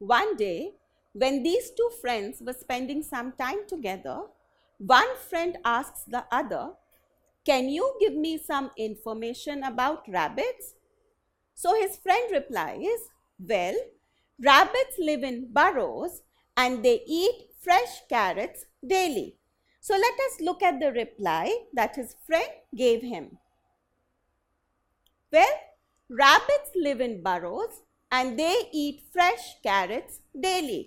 One day, when these two friends were spending some time together, one friend asks the other, "Can you give me some information about rabbits?" So his friend replies, "Well, rabbits live in burrows and they eat fresh carrots daily." So let us look at the reply that his friend gave him. Well, rabbits live in burrows and they eat fresh carrots daily.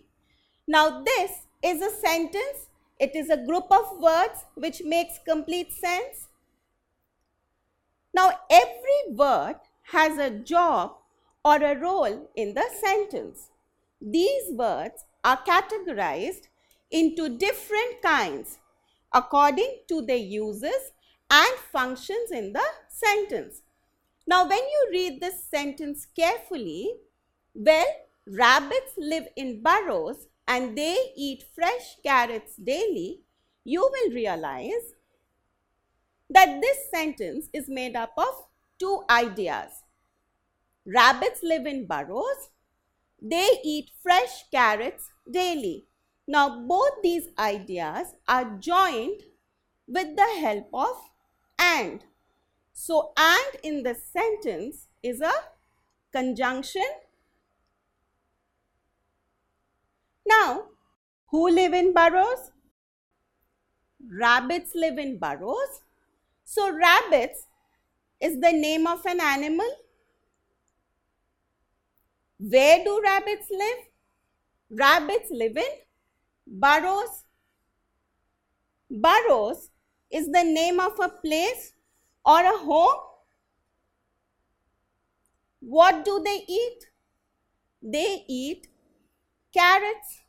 Now this is a sentence. It is a group of words which makes complete sense. Now every word has a job or a role in the sentence. These words are categorized into different kinds according to their uses and functions in the sentence. Now when you read this sentence carefully, well, rabbits live in burrows and they eat fresh carrots daily, you will realize that this sentence is made up of two ideas. Rabbits live in burrows. They eat fresh carrots daily. Now, both these ideas are joined with the help of and. So, and in the sentence is a conjunction. Now, who live in burrows? Rabbits live in burrows. So, rabbits is the name of an animal. Where do rabbits live? Rabbits live in burrows. Burrows is the name of a place or a home. What do they eat? They eat carrots.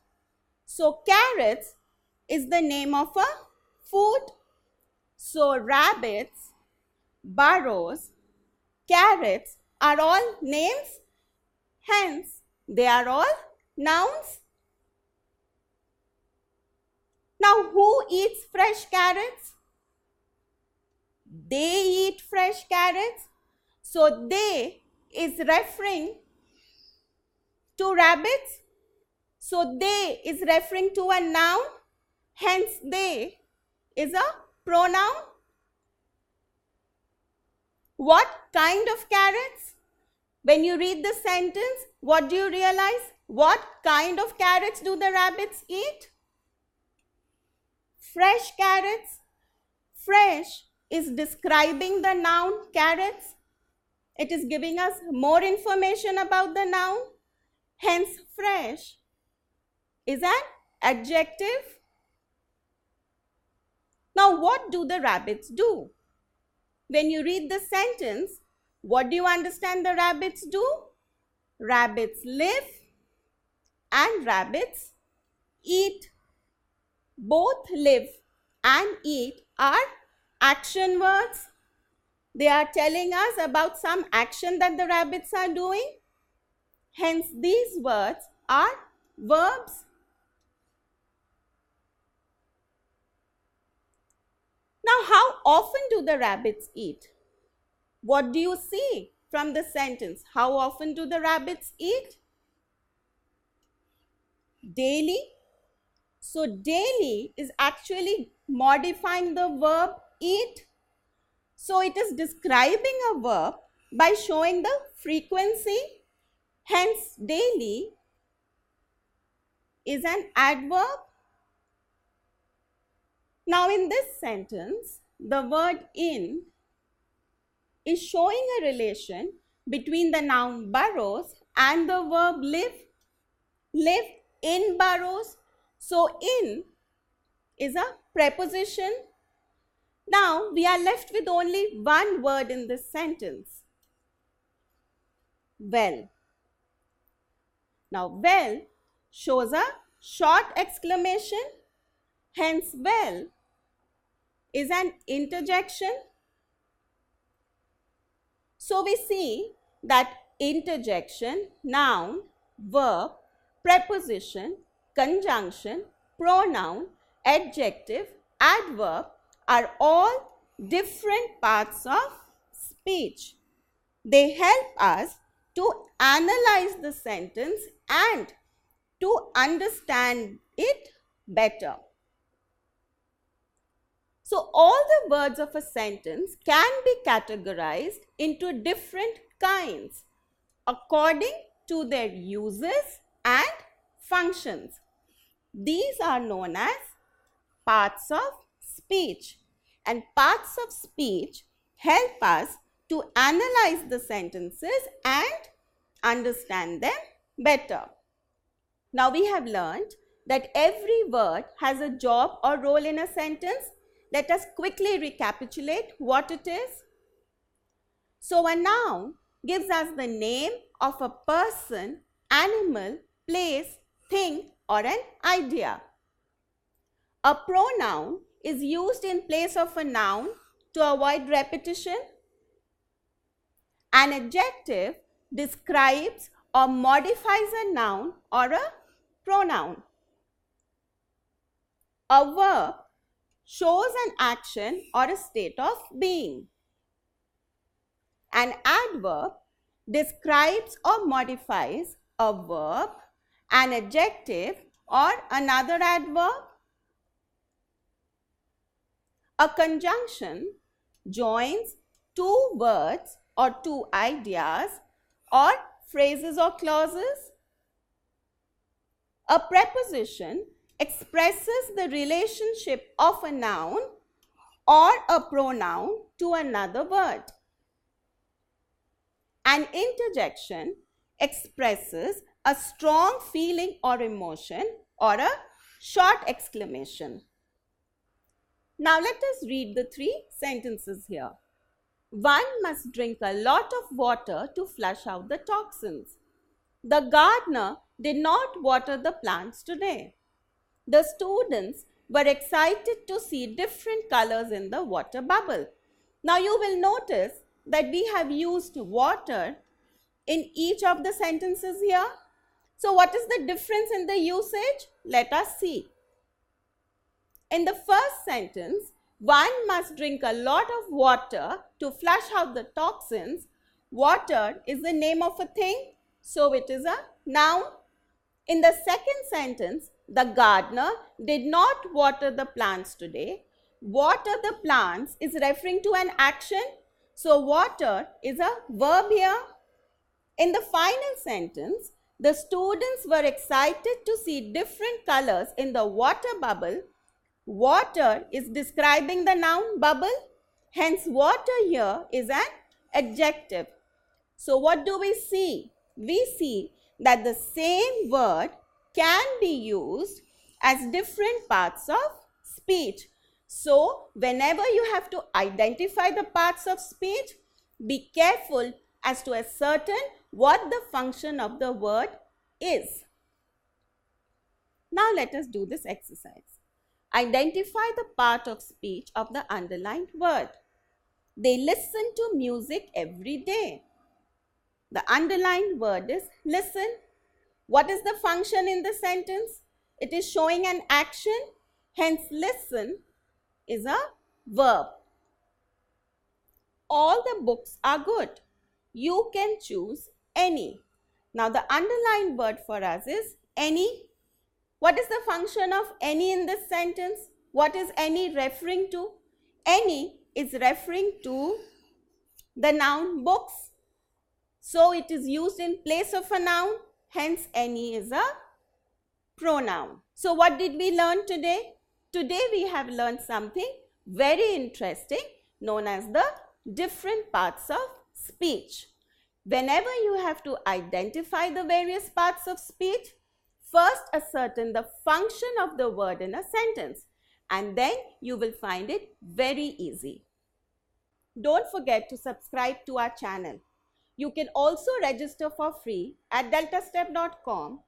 So carrots is the name of a food. So rabbits, burrows, carrots are all names. Hence, they are all nouns. Now, who eats fresh carrots? They eat fresh carrots. So, they is referring to rabbits. So, they is referring to a noun. Hence, they is a pronoun. What kind of carrots? When you read the sentence, what do you realize? What kind of carrots do the rabbits eat? Fresh carrots. Fresh is describing the noun carrots. It is giving us more information about the noun. Hence, fresh is an adjective. Now, what do the rabbits do? When you read the sentence, what do you understand the rabbits do? Rabbits live and rabbits eat. Both live and eat are action words. They are telling us about some action that the rabbits are doing. Hence, these words are verbs. Now, how often do the rabbits eat? What do you see from the sentence? How often do the rabbits eat? Daily. So, daily is actually modifying the verb eat. So, it is describing a verb by showing the frequency. Hence, daily is an adverb. Now, in this sentence, the word in is showing a relation between the noun burrows and the verb live. Live in burrows. So, in is a preposition. Now, we are left with only one word in this sentence. Well. Now, well shows a short exclamation. Hence, well is an interjection. So, we see that interjection, noun, verb, preposition, conjunction, pronoun, adjective, adverb are all different parts of speech. They help us to analyze the sentence and to understand it better. So all the words of a sentence can be categorized into different kinds according to their uses and functions. These are known as parts of speech, and parts of speech help us to analyze the sentences and understand them better. Now we have learned that every word has a job or role in a sentence. Let us quickly recapitulate what it is. So a noun gives us the name of a person, animal, place, thing or an idea. A pronoun is used in place of a noun to avoid repetition. An adjective describes or modifies a noun or a pronoun. A verb shows an action or a state of being. An adverb describes or modifies a verb, an adjective or another adverb. A conjunction joins two words or two ideas or phrases or clauses. A preposition expresses the relationship of a noun or a pronoun to another word. An interjection expresses a strong feeling or emotion or a short exclamation. Now let us read the three sentences here. One must drink a lot of water to flush out the toxins. The gardener did not water the plants today. The students were excited to see different colors in the water bubble. Now you will notice that we have used water in each of the sentences here. So what is the difference in the usage? Let us see. In the first sentence, one must drink a lot of water to flush out the toxins. Water is the name of a thing, so it is a noun. In the second sentence, the gardener did not water the plants today. Water the plants is referring to an action, so water is a verb here. In the final sentence, the students were excited to see different colors in the water bubble. Water is describing the noun bubble, hence water here is an adjective. So what do we see? We see that the same word can be used as different parts of speech. So whenever you have to identify the parts of speech, be careful as to ascertain what the function of the word is. Now let us do this exercise. Identify the part of speech of the underlined word. They listen to music every day. The underlined word is listen. What is the function in the sentence? It is showing an action, hence listen is a verb. All the books are good. You can choose any. Now the underlined word for us is any. What is the function of any in this sentence? What is any referring to? Any is referring to the noun books. So it is used in place of a noun, hence any is a pronoun. So what did we learn today? Today we have learned something very interesting known as the different parts of speech. Whenever you have to identify the various parts of speech, first ascertain the function of the word in a sentence and then you will find it very easy. Don't forget to subscribe to our channel. You can also register for free at deltastep.com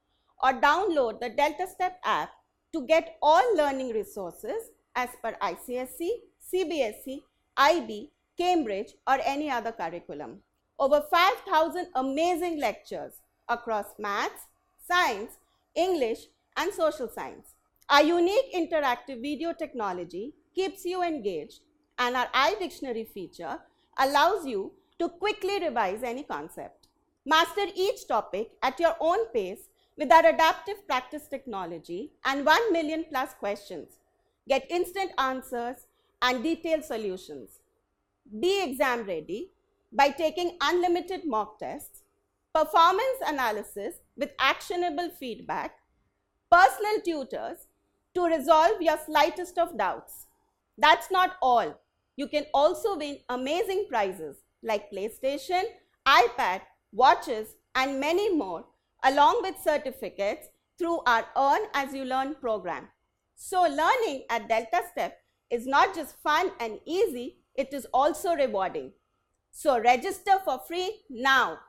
or download the DeltaStep app to get all learning resources as per ICSE, CBSE, IB, Cambridge or any other curriculum. Over 5,000 amazing lectures across maths, science, English and social science. Our unique interactive video technology keeps you engaged and our iDictionary feature allows you to quickly revise any concept. Master each topic at your own pace with our adaptive practice technology and 1 million plus questions. Get instant answers and detailed solutions. Be exam ready by taking unlimited mock tests, performance analysis with actionable feedback, personal tutors to resolve your slightest of doubts. That's not all. You can also win amazing prizes like PlayStation, iPad, watches, and many more, along with certificates through our Earn As You Learn program. So learning at Delta Step is not just fun and easy, it is also rewarding. So register for free now.